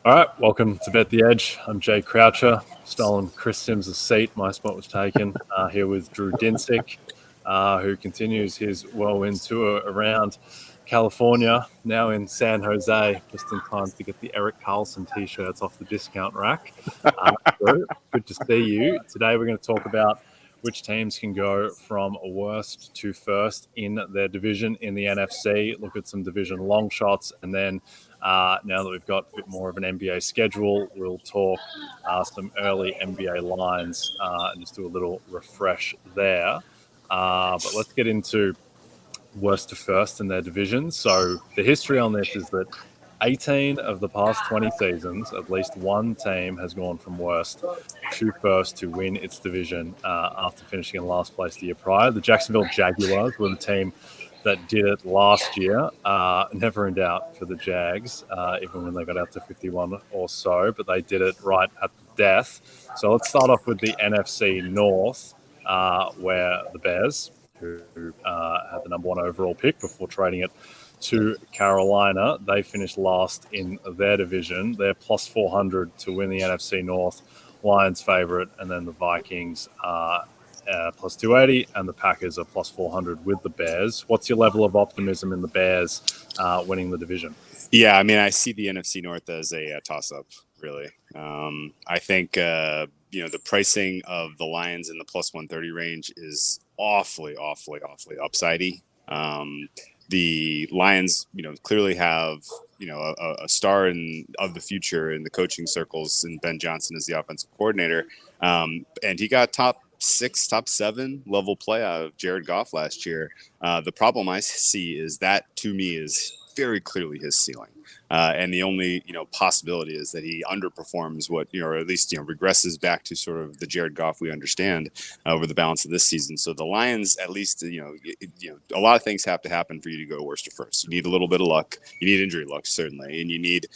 All right, welcome to Bet the Edge. I'm Jay Croucher. Stolen Chris Sims' seat. My spot was taken. Here with Drew Dinsick, who continues his whirlwind tour around California, now in San Jose, just in time to get the Eric Carlson T-shirts off the discount rack. Drew, good to see you. Today we're going to talk about which teams can go from worst to first in their division in the NFC, look at some division long shots, and then now that we've got a bit more of an NBA schedule, we'll talk some early NBA lines and just do a little refresh there. But let's get into worst to first in their division. So the history on this is that 18 of the past 20 seasons, at least one team has gone from worst to first to win its division after finishing in last place the year prior. The Jacksonville Jaguars were the team that did it last year. Never in doubt for the Jags, even when they got out to 51 or so, but they did it right at the death. So let's start off with the NFC North, where the Bears, who had the number one overall pick before trading it to Carolina, they finished last in their division. They're plus 400 to win the NFC North, Lions favorite, and then the Vikings are plus 280, and the Packers are plus 400 with the Bears. What's your level of optimism in the Bears winning the division? Yeah, I mean, I see the NFC North as a toss-up, really. I think, the pricing of the Lions in the plus 130 range is awfully upsidey. The Lions, clearly have, a star of the future in the coaching circles, and Ben Johnson is the offensive coordinator. And he got top 6, top 7 level play out of Jared Goff last year. The problem I see is that, to me, is very clearly his ceiling. And the only, possibility is that he underperforms or at least, regresses back to sort of the Jared Goff we understand over the balance of this season. So the Lions, at least, a lot of things have to happen for you to go worst to first. You need a little bit of luck. You need injury luck, certainly. And you need,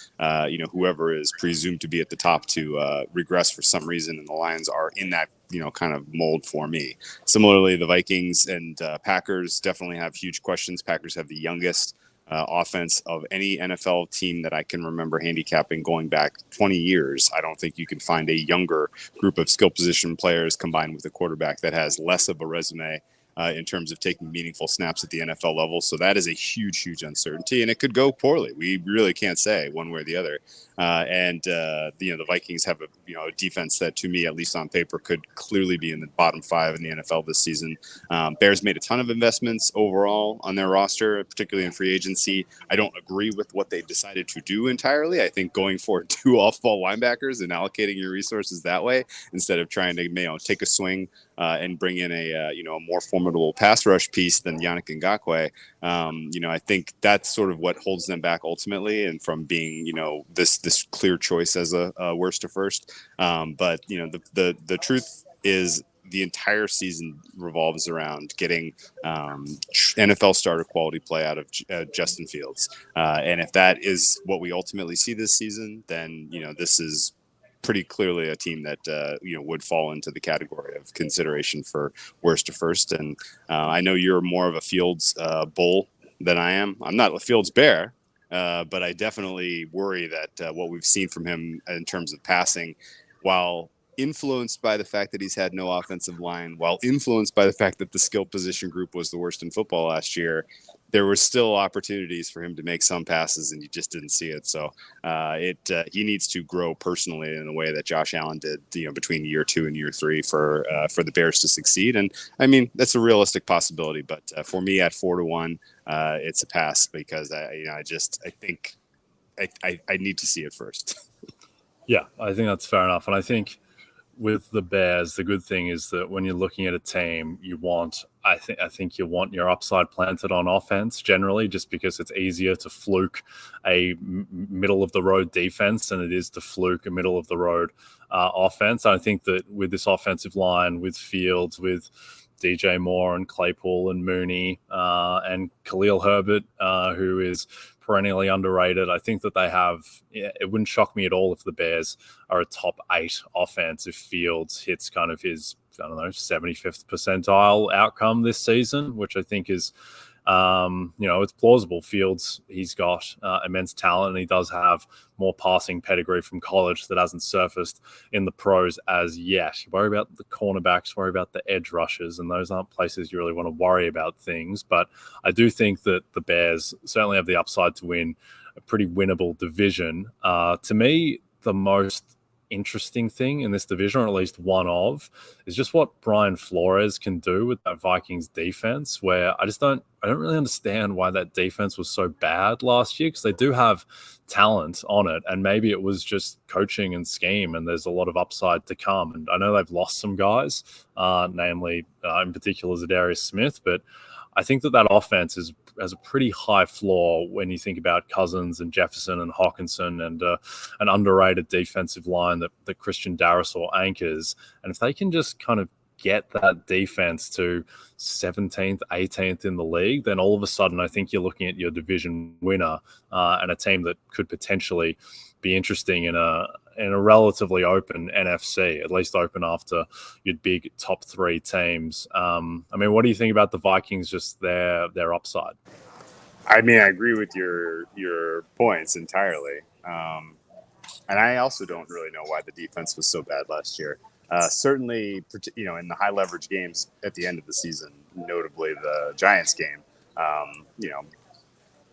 whoever is presumed to be at the top to regress for some reason. And the Lions are in that, kind of mold for me. Similarly, the Vikings and Packers definitely have huge questions. Packers have the youngest offense of any NFL team that I can remember handicapping going back 20 years. I don't think you can find a younger group of skill position players combined with a quarterback that has less of a resume in terms of taking meaningful snaps at the NFL level. So that is a huge uncertainty, and it could go poorly. We really can't say one way or the other. The Vikings have a defense that, to me, at least on paper, could clearly be in the bottom 5 in the NFL this season. Bears made a ton of investments overall on their roster, particularly in free agency. I don't agree with what they decided to do entirely. I think going for 2 off-ball linebackers and allocating your resources that way instead of trying to take a swing and bring in a more formidable pass rush piece than Yannick Ngakoue. I think that's sort of what holds them back ultimately, and from being this clear choice as a worst to first. But the truth is, the entire season revolves around getting NFL starter quality play out of Justin Fields. And if that is what we ultimately see this season, then this is pretty clearly a team that would fall into the category of consideration for worst to first. And I know you're more of a Fields bull than I am. I'm not a Fields bear, but I definitely worry that what we've seen from him in terms of passing, while influenced by the fact that he's had no offensive line, while influenced by the fact that the skill position group was the worst in football last year, there were still opportunities for him to make some passes, and you just didn't see it. So he needs to grow personally in a way that Josh Allen did, between year 2 and year 3 for the Bears to succeed. And I mean, that's a realistic possibility, but for me at 4-1, it's a pass, because I think I need to see it first. Yeah, I think that's fair enough. And I think with the Bears, the good thing is that when you're looking at a team, I think you want your upside planted on offense generally, just because it's easier to fluke a middle of the road defense than it is to fluke a middle of the road offense. I think that with this offensive line, with Fields, with DJ Moore and Claypool and Mooney and Khalil Herbert, who is perennially underrated. I think that they have, it wouldn't shock me at all if the Bears are a top 8 offense if Fields hits kind of his, 75th percentile outcome this season, which I think is It's plausible. Fields, he's got immense talent, and he does have more passing pedigree from college that hasn't surfaced in the pros as yet. You worry about the cornerbacks, worry about the edge rushers, and those aren't places you really want to worry about things. But I do think that the Bears certainly have the upside to win a pretty winnable division. To me, the most interesting thing in this division, or at least one of, is just what Brian Flores can do with that Vikings defense, where I don't really understand why that defense was so bad last year, because they do have talent on it, and maybe it was just coaching and scheme, and there's a lot of upside to come. And I know they've lost some guys, namely in particular Zadarius Smith, but I think that offense has a pretty high floor when you think about Cousins and Jefferson and Hawkinson and an underrated defensive line that Christian Darrisaw anchors. And if they can just kind of get that defense to 17th, 18th in the league, then all of a sudden I think you're looking at your division winner and a team that could potentially be interesting in a relatively open NFC, at least open after your big top three teams. What do you think about the Vikings, just their upside? I agree with your points entirely. And I also don't really know why the defense was so bad last year. Certainly, in the high leverage games at the end of the season, notably the Giants game,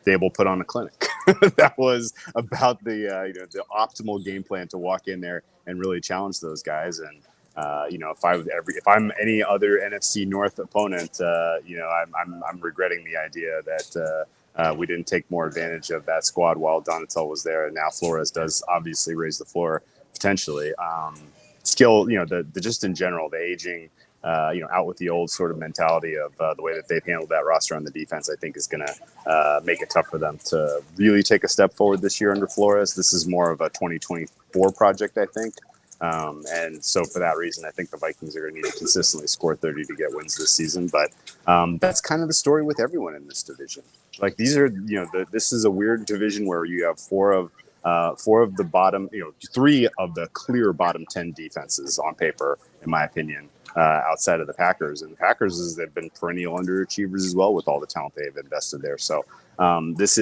Dable put on a clinic. That was about the optimal game plan to walk in there and really challenge those guys. And if I'm any other NFC North opponent, I'm regretting the idea that we didn't take more advantage of that squad while Donatel was there. And now Flores does obviously raise the floor potentially. Skill, just in general, the aging. Out with the old sort of mentality of the way that they've handled that roster on the defense, I think is going to make it tough for them to really take a step forward this year under Flores. This is more of a 2024 project, I think. And so for that reason, I think the Vikings are going to need to consistently score 30 to get wins this season. But that's kind of the story with everyone in this division. Like this is a weird division where you have four of the bottom, three of the clear bottom 10 defenses on paper, in my opinion. Outside of the Packers, and the Packers they've been perennial underachievers as well with all the talent they've invested there. So it's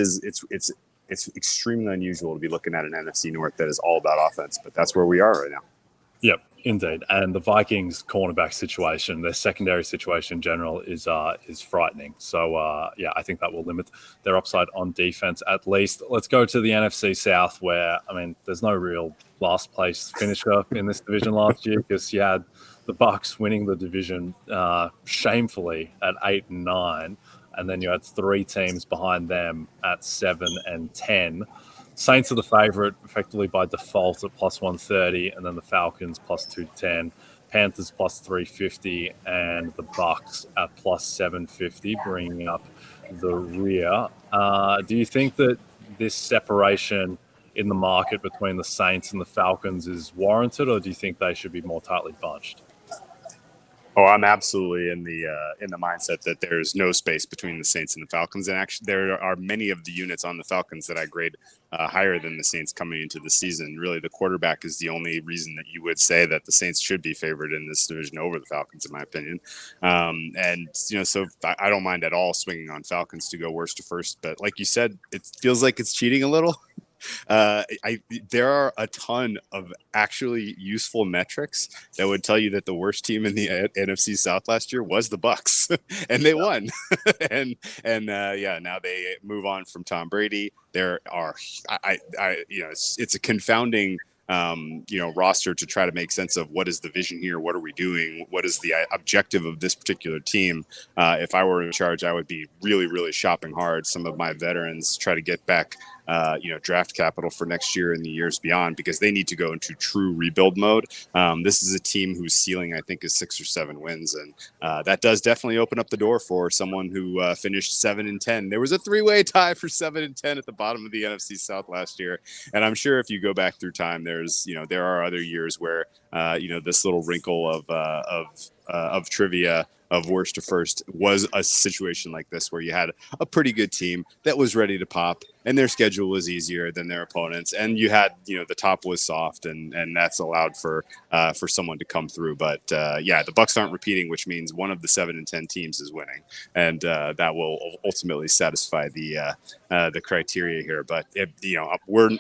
extremely unusual to be looking at an NFC North that is all about offense, but that's where we are right now. Yep, indeed. And the Vikings cornerback situation, their secondary situation in general is frightening. So I think that will limit their upside on defense at least. Let's go to the NFC South, where there's no real last place finisher in this division last year, because you had the Bucs winning the division shamefully at 8-9, and then you had three teams behind them at 7 and 10. Saints are the favorite effectively by default at plus 130, and then the Falcons plus 210, Panthers plus 350, and the Bucs at plus 750, bringing up the rear. Do you think that this separation in the market between the Saints and the Falcons is warranted, or do you think they should be more tightly bunched? Oh, I'm absolutely in the mindset that there's no space between the Saints and the Falcons. And actually, there are many of the units on the Falcons that I grade higher than the Saints coming into the season. Really, the quarterback is the only reason that you would say that the Saints should be favored in this division over the Falcons, in my opinion. So I don't mind at all swinging on Falcons to go worst to first. But like you said, it feels like it's cheating a little. There are a ton of actually useful metrics that would tell you that the worst team in the NFC South last year was the Bucs, and they won. Now they move on from Tom Brady. There are, it's a confounding roster to try to make sense of what is the vision here, what are we doing, what is the objective of this particular team. If I were in charge, I would be really, really shopping hard some of my veterans, try to get back draft capital for next year and the years beyond, because they need to go into true rebuild mode. This is a team whose ceiling, I think, is 6 or 7 wins. And that does definitely open up the door for someone who finished 7 and 10. There was a 3-way tie for 7 and 10 at the bottom of the NFC South last year. And I'm sure if you go back through time, there are other years where, this little wrinkle of trivia of worst to first was a situation like this where you had a pretty good team that was ready to pop and their schedule was easier than their opponents. And you had, the top was soft and that's allowed for someone to come through. But the Bucs aren't repeating, which means one of the 7 and 10 teams is winning. And that will ultimately satisfy the criteria here. But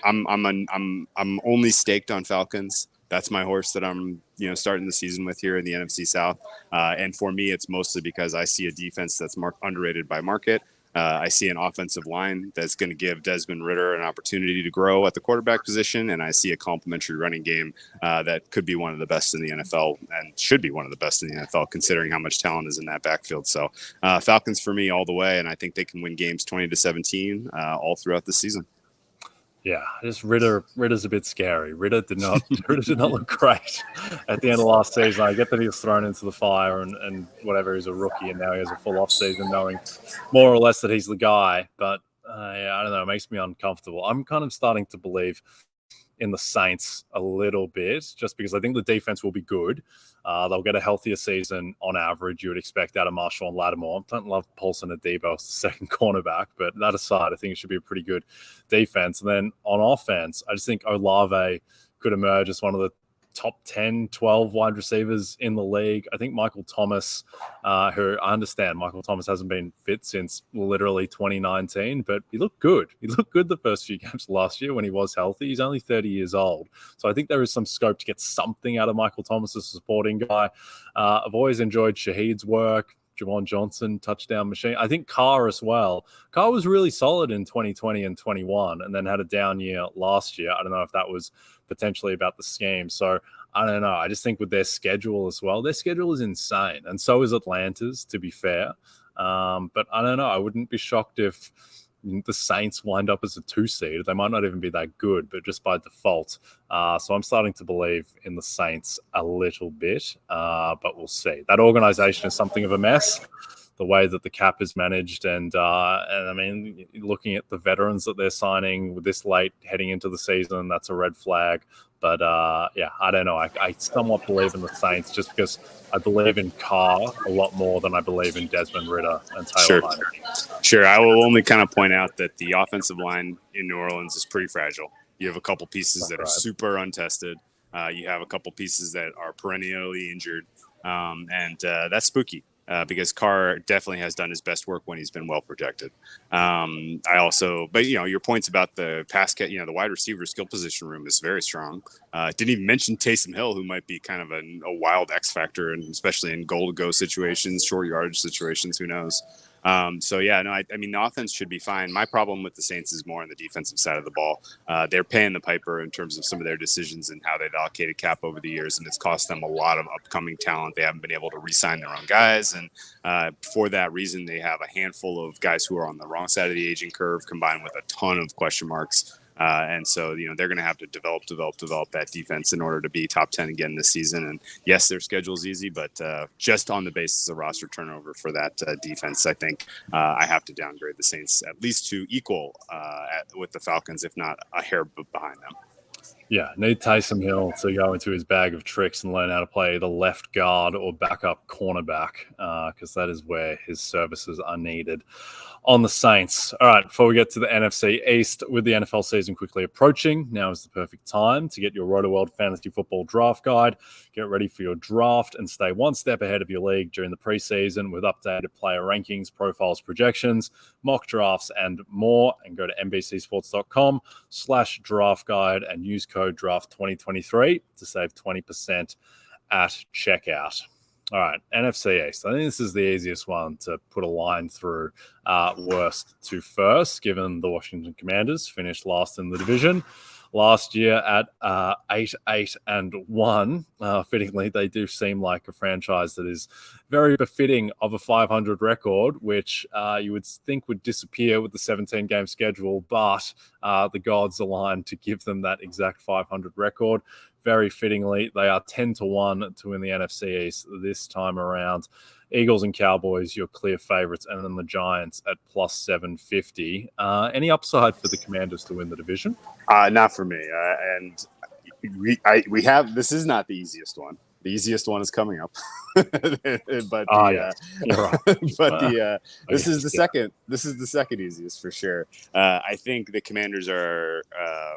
I'm only staked on Falcons. That's my horse that I'm, starting the season with here in the NFC South. And for me, it's mostly because I see a defense that's underrated by market. I see an offensive line that's going to give Desmond Ridder an opportunity to grow at the quarterback position. And I see a complementary running game that could be one of the best in the NFL and should be one of the best in the NFL, considering how much talent is in that backfield. So Falcons for me all the way. And I think they can win games 20-17 all throughout the season. Yeah, just Ritter's a bit scary. Ridder did not look great at the end of last season. I get that he was thrown into the fire and whatever, he's a rookie and now he has a full off season knowing more or less that he's the guy. But I don't know, it makes me uncomfortable. I'm kind of starting to believe in the Saints a little bit just because I think the defense will be good. They'll get a healthier season on average, you would expect out of Marshall and Lattimore. I don't love Paulson Adebo as the second cornerback, but that aside, I think it should be a pretty good defense. And then on offense, I just think Olave could emerge as one of the top 10, 12 wide receivers in the league. I think Michael Thomas, who I understand Michael Thomas hasn't been fit since literally 2019, but he looked good. He looked good the first few games last year when he was healthy. He's only 30 years old. So I think there is some scope to get something out of Michael Thomas as a supporting guy. I've always enjoyed Shaheed's work. Javon Johnson, touchdown machine. I think Carr as well. Carr was really solid in 2020 and 21 and then had a down year last year. I don't know if that was potentially about the scheme. So I don't know. I just think with their schedule as well, their schedule is insane. And so is Atlanta's, to be fair. But I don't know. I wouldn't be shocked if the Saints wind up as a 2 seed. They might not even be that good, but just by default. So I'm starting to believe in the Saints a little bit, but we'll see. That organization is something of a mess, the way that the cap is managed. And I mean, looking at the veterans that they're signing this late heading into the season, that's a red flag. But I don't know. I somewhat believe in the Saints just because I believe in Carr a lot more than I believe in Desmond Ridder and Taylor Heineke. Sure. I will only kind of point out that the offensive line in New Orleans is pretty fragile. You have a couple pieces that are super untested. You have a couple pieces that are perennially injured. And that's spooky. Because Carr definitely has done his best work when he's been well protected. But your points about the the wide receiver skill position room is very strong. Didn't even mention Taysom Hill, who might be kind of a wild X factor, and especially in goal to go situations, short yardage situations, who knows? I mean, the offense should be fine. My problem with the Saints is more on the defensive side of the ball. They're paying the piper in terms of some of their decisions and how they've allocated cap over the years, and it's cost them a lot of upcoming talent. They haven't been able to re-sign their own guys, and for that reason, they have a handful of guys who are on the wrong side of the aging curve, combined with a ton of question marks. And so, they're going to have to develop that defense in order to be top 10 again this season. And yes, their schedule's easy, but just on the basis of roster turnover for that defense, I think I have to downgrade the Saints at least to equal with the Falcons, if not a hair behind them. Yeah, need Taysom Hill to go into his bag of tricks and learn how to play the left guard or backup cornerback because that is where his services are needed on the Saints. All right, before we get to the NFC East, with the NFL season quickly approaching, now is the perfect time to get your RotoWorld Fantasy Football Draft Guide. Get ready for your draft and stay one step ahead of your league during the preseason with updated player rankings, profiles, projections, mock drafts, and more. And go to NBCSports.com/draft guide and use code DRAFT2023 to save 20% at checkout. All right, NFC East. I think this is the easiest one to put a line through worst to first, given the Washington Commanders finished last in the division last year at 8-8-1. Fittingly, they do seem like a franchise that is very befitting of a 500 record, which you would think would disappear with the 17-game schedule, but the gods aligned to give them that exact 500 record. Very fittingly, they are 10-1 to win the NFC East this time around. Eagles and Cowboys, your clear favorites, and then the Giants at plus 750. Any upside for the Commanders to win the division? Not for me. And we have, this is not the easiest one The easiest one is coming up, but yeah, you're right. This is the second. This is the second easiest for sure. I think the Commanders are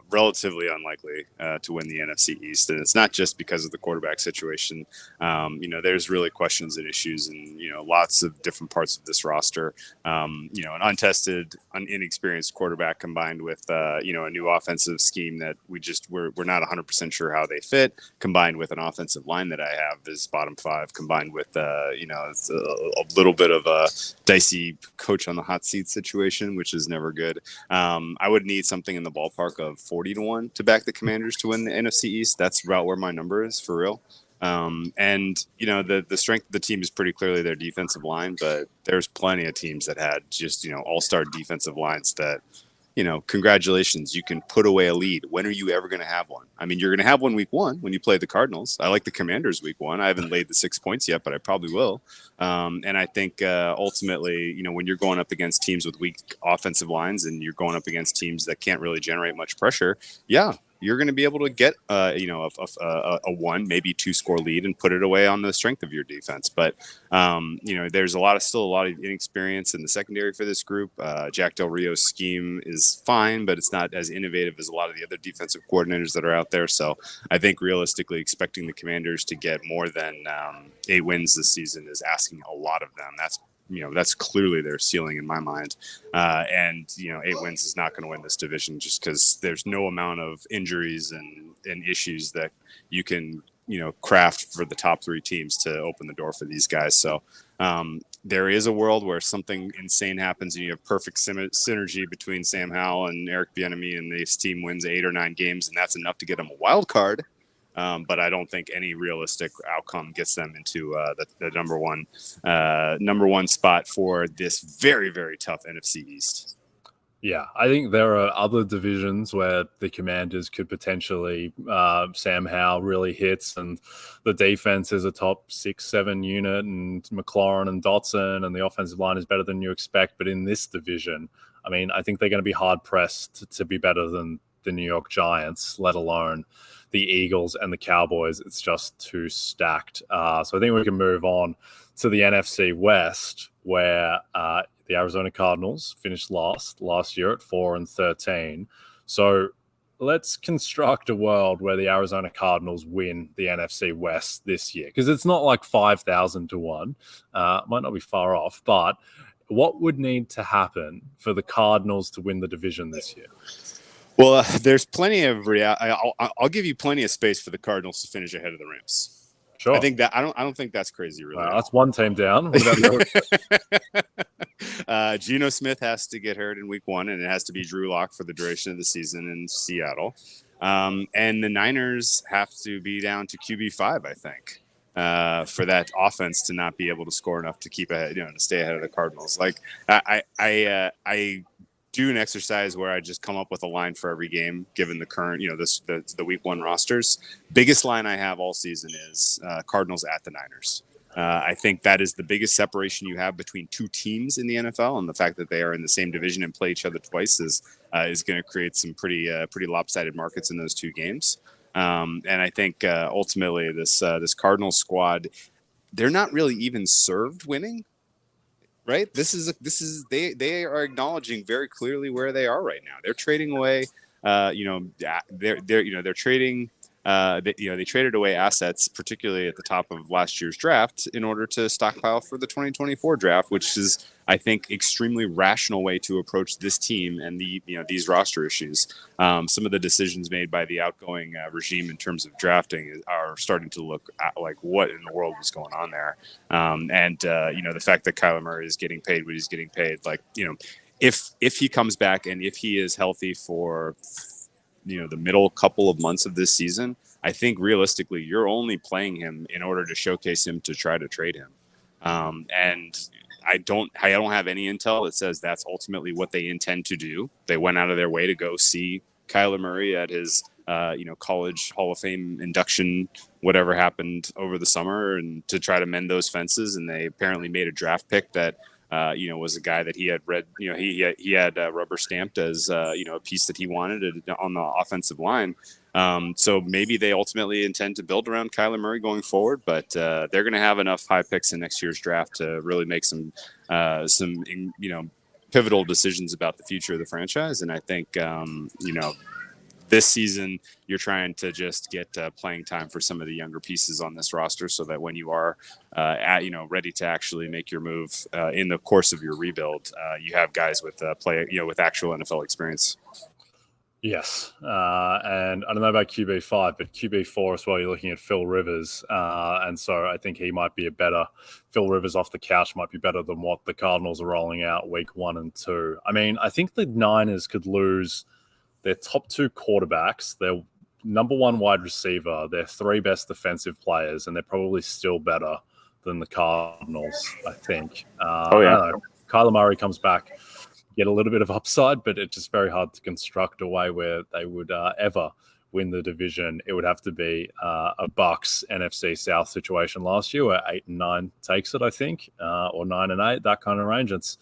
relatively unlikely to win the NFC East, and it's not just because of the quarterback situation. There's really questions and issues, and lots of different parts of this roster. An untested, inexperienced quarterback combined with a new offensive scheme that we're not 100% sure how they fit, combined with an offensive line that I have is bottom five, combined with it's a little bit of a dicey coach on the hot seat situation, which is never good. I would need something in the ballpark of 40-1 to back the Commanders to win the NFC East. That's about where my number is for real. The strength of the team is pretty clearly their defensive line, but there's plenty of teams that had just all-star defensive lines that congratulations, you can put away a lead. When are you ever going to have one? I mean, you're going to have one week one when you play the Cardinals. I like the Commanders week one. I haven't laid the 6 points yet, but I probably will. And I think ultimately, when you're going up against teams with weak offensive lines and you're going up against teams that can't really generate much pressure, you're going to be able to get, a 1, maybe 2 score lead and put it away on the strength of your defense. But, there's still a lot of inexperience in the secondary for this group. Jack Del Rio's scheme is fine, but it's not as innovative as a lot of the other defensive coordinators that are out there. So I think realistically expecting the Commanders to get more than 8 wins this season is asking a lot of them. That's clearly their ceiling in my mind. 8 wins is not going to win this division just because there's no amount of injuries and issues that you can, craft for the top 3 teams to open the door for these guys. So there is a world where something insane happens and you have perfect synergy between Sam Howell and Eric Bieniemy, and this team wins 8 or 9 games, and that's enough to get them a wild card. But I don't think any realistic outcome gets them into the number one spot for this very, very tough NFC East. Yeah, I think there are other divisions where the Commanders could potentially Sam Howell really hits, and the defense is a top 6-7 unit, and McLaurin and Dotson, and the offensive line is better than you expect. But in this division, I mean, I think they're going to be hard pressed to be better than the New York Giants, let alone the Eagles and the Cowboys. It's just too stacked. So I think we can move on to the NFC West, where the Arizona Cardinals finished last year at 4-13. So let's construct a world where the Arizona Cardinals win the NFC West this year, because it's not like 5,000-1. Might not be far off, but what would need to happen for the Cardinals to win the division this year? Well, there's plenty of I'll give you plenty of space for the Cardinals to finish ahead of the Rams. Sure. I think that I don't think that's crazy, really. That's one team down. Geno Smith has to get hurt in week 1, and it has to be Drew Lock for the duration of the season in Seattle. And the Niners have to be down to QB5, I think, for that offense to not be able to score enough to keep ahead, to stay ahead of the Cardinals. Like I do an exercise where I just come up with a line for every game, given the current, the week 1 rosters. Biggest line I have all season is Cardinals at the Niners. I think that is the biggest separation you have between 2 teams in the NFL, and the fact that they are in the same division and play each other twice is going to create some pretty lopsided markets in those 2 games. And I think ultimately this Cardinals squad, they're not really even served winning. Right. They are acknowledging very clearly where they are right now. They're trading away. They're trading. They traded away assets, particularly at the top of last year's draft, in order to stockpile for the 2024 draft, which is, I think, extremely rational way to approach this team and these roster issues. Some of the decisions made by the outgoing regime in terms of drafting are starting to look like what in the world was going on there. The fact that Kyler Murray is getting paid what he's getting paid, if he comes back and if he is healthy for the middle couple of months of this season, I think realistically you're only playing him in order to showcase him to try to trade him. And I don't have any intel that says that's ultimately what they intend to do. They went out of their way to go see Kyler Murray at his college Hall of Fame induction, whatever happened over the summer, and to try to mend those fences. And they apparently made a draft pick that was a guy that he had read, he had rubber stamped as, a piece that he wanted on the offensive line. So maybe they ultimately intend to build around Kyler Murray going forward, but they're going to have enough high picks in next year's draft to really make some pivotal decisions about the future of the franchise. And I think, this season, you're trying to just get playing time for some of the younger pieces on this roster, so that when you are ready to actually make your move in the course of your rebuild, you have guys with with actual NFL experience. Yes, and I don't know about QB5, but QB4 as well. You're looking at Phil Rivers, and so I think he might be Phil Rivers off the couch might be better than what the Cardinals are rolling out week 1 and 2. I mean, I think the Niners could lose their top 2 quarterbacks, their number 1 wide receiver, their 3 best defensive players, and they're probably still better than the Cardinals, I think. I don't know. Kyler Murray comes back, get a little bit of upside, but it's just very hard to construct a way where they would ever win the division. It would have to be a Bucs NFC South situation last year where 8-9 takes it, I think, or 9-8, that kind of range. It's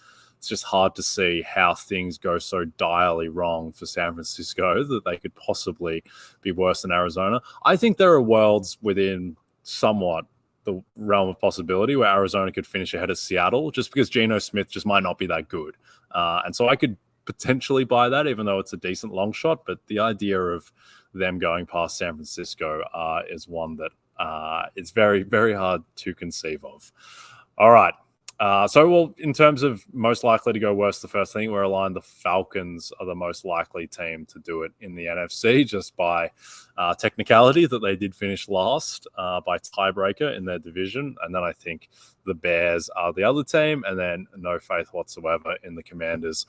just hard to see how things go so direly wrong for San Francisco that they could possibly be worse than Arizona. I think there are worlds within somewhat the realm of possibility where Arizona could finish ahead of Seattle, just because Geno Smith just might not be that good. And so I could potentially buy that, even though it's a decent long shot. But the idea of them going past San Francisco is one that it's very, very hard to conceive of. All right. In terms of most likely to go worse, the first thing we're aligned, the Falcons are the most likely team to do it in the NFC, just by technicality that they did finish last by tiebreaker in their division. And then I think the Bears are the other team, and then no faith whatsoever in the Commanders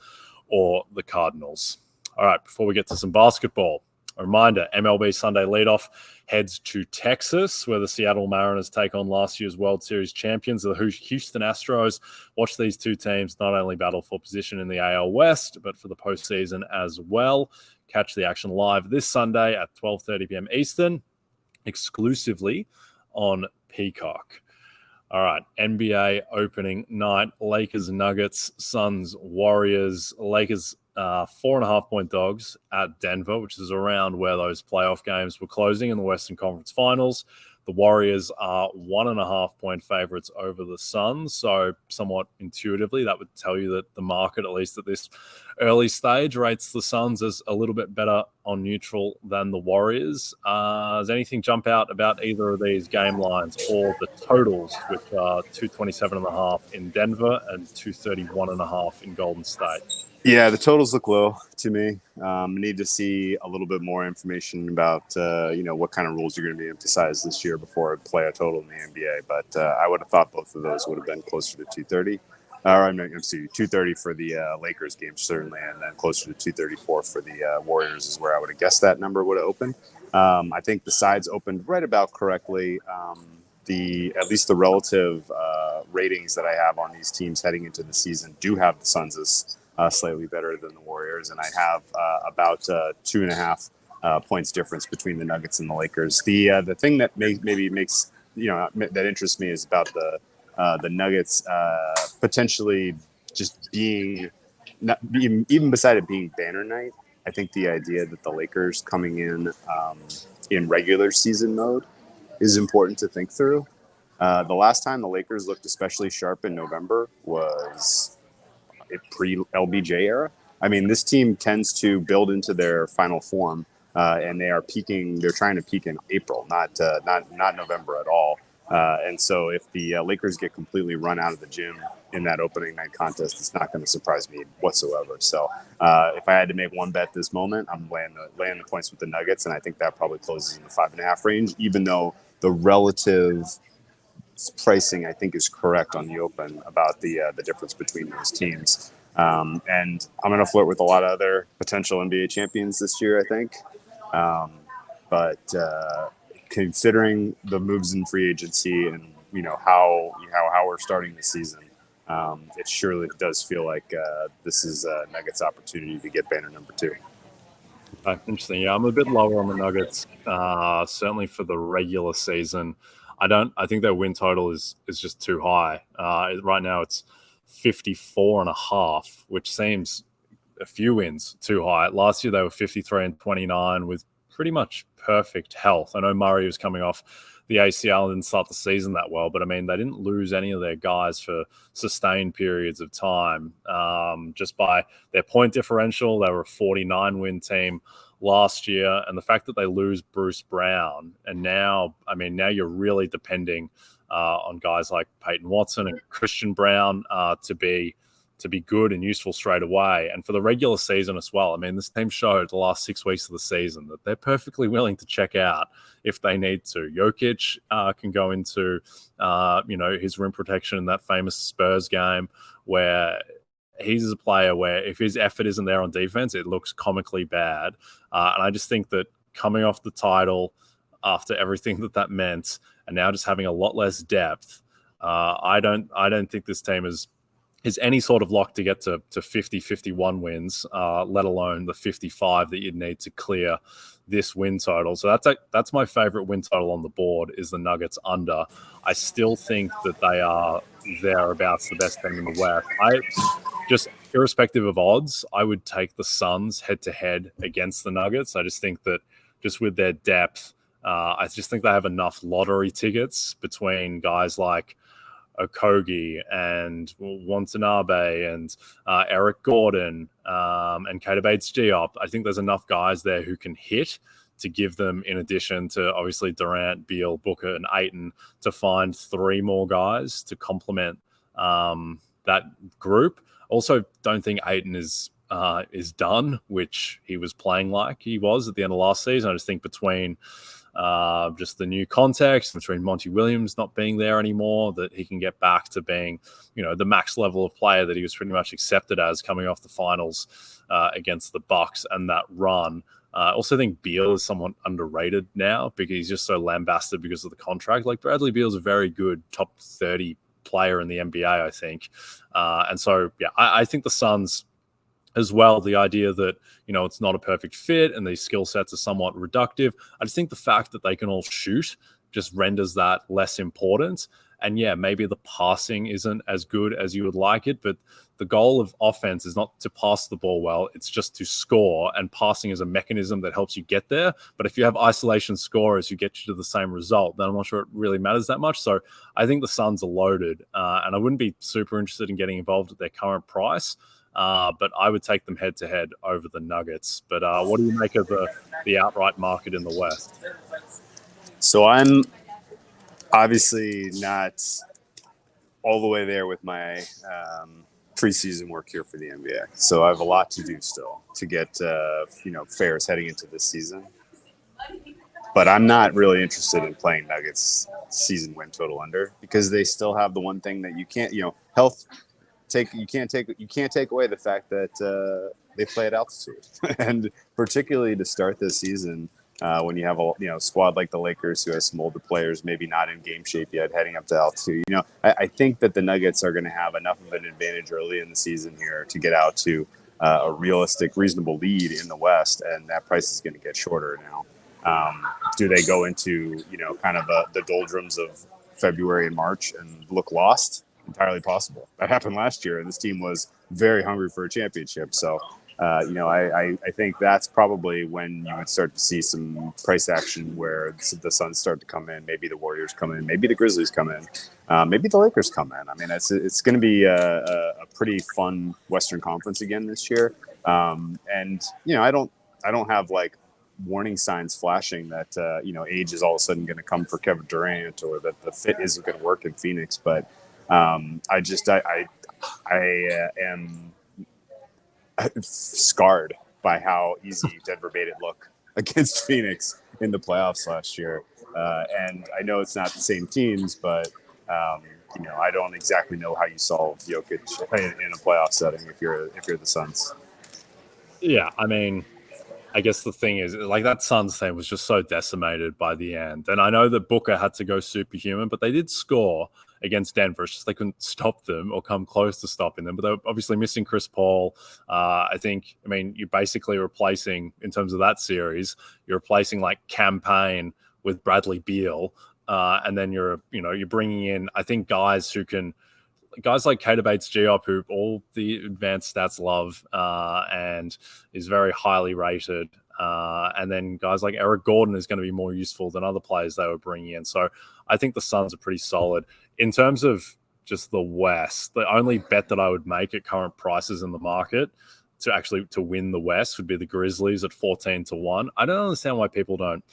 or the Cardinals. All right, before we get to some basketball, a reminder, MLB Sunday leadoff heads to Texas, where the Seattle Mariners take on last year's World Series champions, the Houston Astros. Watch these two teams not only battle for position in the AL West, but for the postseason as well. Catch the action live this Sunday at 12:30 p.m. Eastern, exclusively on Peacock. All right, NBA opening night, Lakers, Nuggets, Suns, Warriors. Lakers 4.5-point dogs at Denver, which is around where those playoff games were closing in the Western Conference Finals. The Warriors are 1.5-point favorites over the Suns. So somewhat intuitively, that would tell you that the market, at least at this early stage, rates the Suns as a little bit better on neutral than the Warriors. Does anything jump out about either of these game lines or the totals, which are 227.5 in Denver and 231.5 in Golden State? Yeah, the totals look low to me. Need to see a little bit more information about, what kind of rules are going to be emphasized this year before I play a total in the NBA. But I would have thought both of those would have been closer to 230. I'm going to see 230 for the Lakers game, certainly, and then closer to 234 for the Warriors is where I would have guessed that number would have opened. I think the sides opened right about correctly. At least the relative ratings that I have on these teams heading into the season do have the Suns as slightly better than the Warriors, and I have about 2.5 points difference between the Nuggets and the Lakers. The thing that maybe makes that interests me is about the Nuggets potentially just being not even beside it being banner night. I think the idea that the Lakers coming in regular season mode is important to think through. The last time the Lakers looked especially sharp in November was pre-LBJ era. I mean, this team tends to build into their final form, and they are peaking. They're trying to peak in April, not November at all. And so, if the Lakers get completely run out of the gym in that opening night contest, it's not going to surprise me whatsoever. So, if I had to make one bet this moment, I'm laying the points with the Nuggets, and I think that probably closes in the 5.5 range, even though the relative pricing, I think, is correct on the open about the difference between those teams. And I'm going to flirt with a lot of other potential NBA champions this year, I think. But considering the moves in free agency and how we're starting the season, it surely does feel like this is Nuggets' opportunity to get banner number 2. Interesting. Yeah, I'm a bit lower on the Nuggets, certainly for the regular season. I think their win total is just too high. Right now it's 54.5, which seems a few wins too high. Last year they were 53-29 with pretty much perfect health. I know Murray was coming off the ACL and didn't start the season that well, but I mean, they didn't lose any of their guys for sustained periods of time. Just by their point differential, they were a 49-win team last year, and the fact that they lose Bruce Brown, and now you're really depending on guys like Peyton Watson and Christian Brown to be good and useful straight away. And for the regular season as well, I mean, this team showed the last 6 weeks of the season that they're perfectly willing to check out if they need to. Jokic can go into, his rim protection in that famous Spurs game where he's a player where if his effort isn't there on defense, it looks comically bad. And I just think that coming off the title after everything that meant, and now just having a lot less depth, I don't think this team is any sort of lock to get to 50, 51 wins, let alone the 55 that you'd need to clear this win total. So that's my favorite win total on the board is the Nuggets under. I still think that they are thereabouts the best team in the West. Just irrespective of odds, I would take the Suns head-to-head against the Nuggets. I just think that just with their depth, I just think they have enough lottery tickets between guys like Okogie and Watanabe and Eric Gordon and Keita Bates-Diop. I think there's enough guys there who can hit to give them, in addition to obviously Durant, Beal, Booker, and Ayton, to find 3 more guys to complement that group. Also, don't think Ayton is done, which he was playing like he was at the end of last season. I just think between just the new context, between Monty Williams not being there anymore, that he can get back to being, the max level of player that he was pretty much accepted as coming off the finals against the Bucks and that run. I also think Beal is somewhat underrated now because he's just so lambasted because of the contract. Like Bradley Beal's a very good top 30 player in the NBA, I think. And so, yeah, I think the Suns as well, the idea that, it's not a perfect fit and these skill sets are somewhat reductive. I just think the fact that they can all shoot just renders that less important. And yeah, maybe the passing isn't as good as you would like it, but the goal of offense is not to pass the ball well. It's just to score, and passing is a mechanism that helps you get there. But if you have isolation scorers who get you to the same result, then I'm not sure it really matters that much. So I think the Suns are loaded, and I wouldn't be super interested in getting involved at their current price. But I would take them head-to-head over the Nuggets. But what do you make of the outright market in the West? So I'm obviously not all the way there with my preseason work here for the NBA. So I have a lot to do still to get, fares heading into this season. But I'm not really interested in playing Nuggets season win total under because they still have the one thing that you can't, health – you can't take away the fact that they play at altitude, and particularly to start this season when you have a squad like the Lakers who has some older players, maybe not in game shape yet, heading up to altitude. I think that the Nuggets are going to have enough of an advantage early in the season here to get out to a reasonable lead in the West, and that price is going to get shorter now. Do they go into kind of the doldrums of February and March and look lost? Entirely possible. That happened last year, and this team was very hungry for a championship. So, I think that's probably when you would start to see some price action where the Suns start to come in. Maybe the Warriors come in. Maybe the Grizzlies come in. Maybe the Lakers come in. I mean, it's going to be a pretty fun Western Conference again this year. And I don't have like warning signs flashing that age is all of a sudden going to come for Kevin Durant or that the fit isn't going to work in Phoenix, but I am scarred by how easy Denver made it look against Phoenix in the playoffs last year. And I know it's not the same teams, but I don't exactly know how you solve Jokic in a playoff setting if you're the Suns. Yeah, I mean, I guess the thing is, like, that Suns team was just so decimated by the end. And I know that Booker had to go superhuman, but they did score against Denver. It's just they couldn't stop them or come close to stopping them. But they were obviously missing Chris Paul. You're basically replacing, in terms of that series, you're replacing like Campaign with Bradley Beal. And then you're bringing in, I think, guys who can guys like Cater Bates, Geop, who all the advanced stats love and is very highly rated. And then guys like Eric Gordon is going to be more useful than other players they were bringing in. So I think the Suns are pretty solid. In terms of just the West, the only bet that I would make at current prices in the market to win the West would be the Grizzlies at 14-1. I don't understand why people don't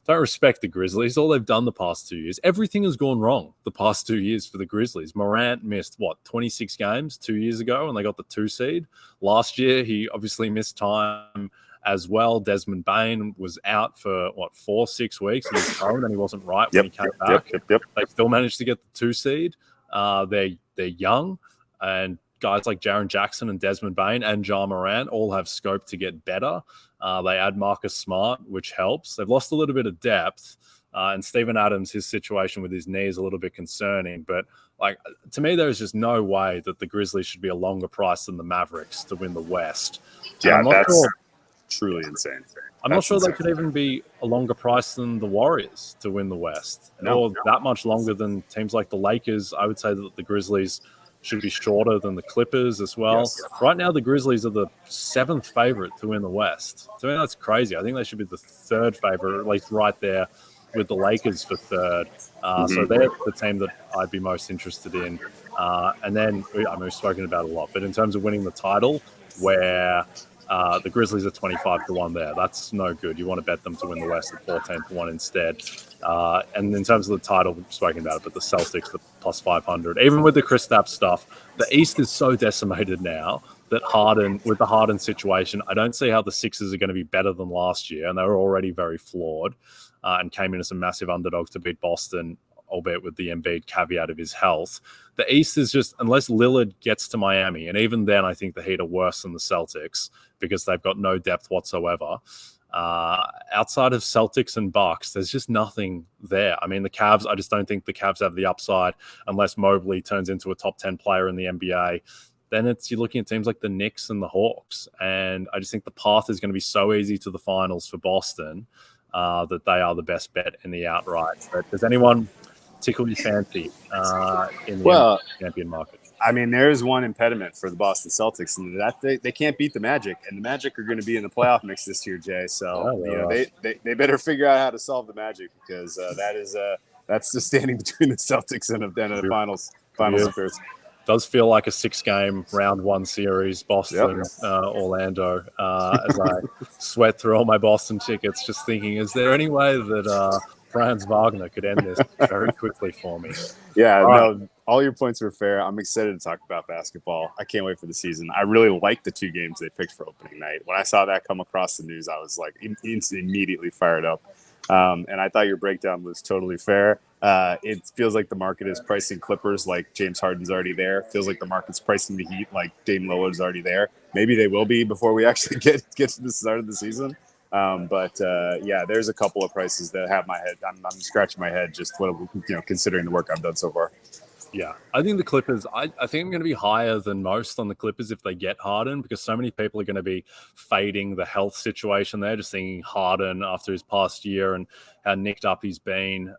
respect the Grizzlies. All they've done the past 2 years, everything has gone wrong the past 2 years for the Grizzlies. Morant missed 26 games 2 years ago and they got the 2 seed. Last year he obviously missed time as well. Desmond Bain was out for 4-6 weeks with his toe, and he wasn't right when he came back. They still managed to get the 2 seed. They're young, and guys like Jaren Jackson and Desmond Bain and Ja Morant all have scope to get better. They add Marcus Smart, which helps. They've lost a little bit of depth, and Steven Adams, his situation with his knee is a little bit concerning. But to me, there's just no way that the Grizzlies should be a longer price than the Mavericks to win the West. Yeah, that's truly insane. I'm not sure they could even be a longer price than the Warriors to win the West, or that much longer than teams like the Lakers. I would say that the Grizzlies should be shorter than the Clippers as well. Yes. Right now, the Grizzlies are the 7th favorite to win the West. To me, that's crazy. I think they should be the 3rd favorite, at least right there with the Lakers for 3rd. So they're the team that I'd be most interested in. And then, we've spoken about it a lot, but in terms of winning the title, where the Grizzlies are 25-1 there. That's no good. You want to bet them to win the West at 14-1 instead. And in terms of the title, we've spoken about it, but the Celtics are plus 500. Even with the Kristaps stuff, the East is so decimated now that with the Harden situation, I don't see how the Sixers are going to be better than last year, and they were already very flawed and came in as a massive underdog to beat Boston, albeit with the Embiid caveat of his health. The East is just, unless Lillard gets to Miami, and even then I think the Heat are worse than the Celtics because they've got no depth whatsoever. Outside of Celtics and Bucks, there's just nothing there. I mean, the Cavs, I just don't think the Cavs have the upside unless Mobley turns into a top 10 player in the NBA. Then you're looking at teams like the Knicks and the Hawks. And I just think the path is going to be so easy to the finals for Boston that they are the best bet in the outright. But does anyone tickle your fancy in the champion market? I mean, there's one impediment for the Boston Celtics, and that they can't beat the Magic, and the Magic are going to be in the playoff mix this year, Jay. So they better figure out how to solve the Magic because that's the standing between the Celtics and the finals appearance. Does feel like a 6-game round 1 series, Boston, Orlando. As I sweat through all my Boston tickets, just thinking, is there any way that Franz Wagner could end this very quickly for me? Yeah, all your points were fair. I'm excited to talk about basketball. I can't wait for the season. I really like the 2 games they picked for opening night. When I saw that come across the news, I was like immediately fired up. And I thought your breakdown was totally fair. It feels like the market is pricing Clippers like James Harden's already there. Feels like the market's pricing the Heat like Dame Lillard's already there. Maybe they will be before we actually get to the start of the season. But there's a couple of prices that have my head. I'm scratching my head just considering the work I've done so far. Yeah, I think the Clippers, I think I'm going to be higher than most on the Clippers if they get Harden because so many people are going to be fading the health situation there, just thinking Harden after his past year and how nicked up he's been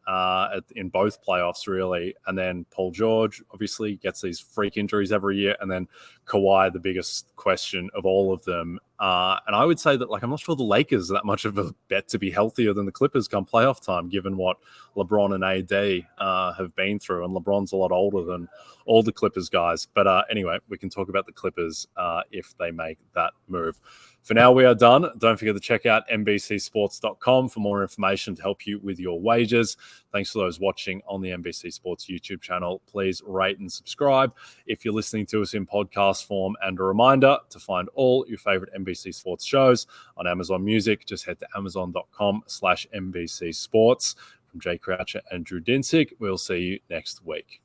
in both playoffs, really. And then Paul George obviously gets these freak injuries every year. And then Kawhi, the biggest question of all of them. And I would say that, I'm not sure the Lakers are that much of a bet to be healthier than the Clippers come playoff time, given what LeBron and AD have been through. And LeBron's a lot older than all the Clippers guys. But anyway, we can talk about the Clippers if they make that move. For now, we are done. Don't forget to check out NBCSports.com for more information to help you with your wagers. Thanks for those watching on the NBC Sports YouTube channel. Please rate and subscribe if you're listening to us in podcast form. And a reminder to find all your favorite NBC Sports shows on Amazon Music. Just head to amazon.com/NBC Sports. From Jay Croucher and Drew Dinsick, we'll see you next week.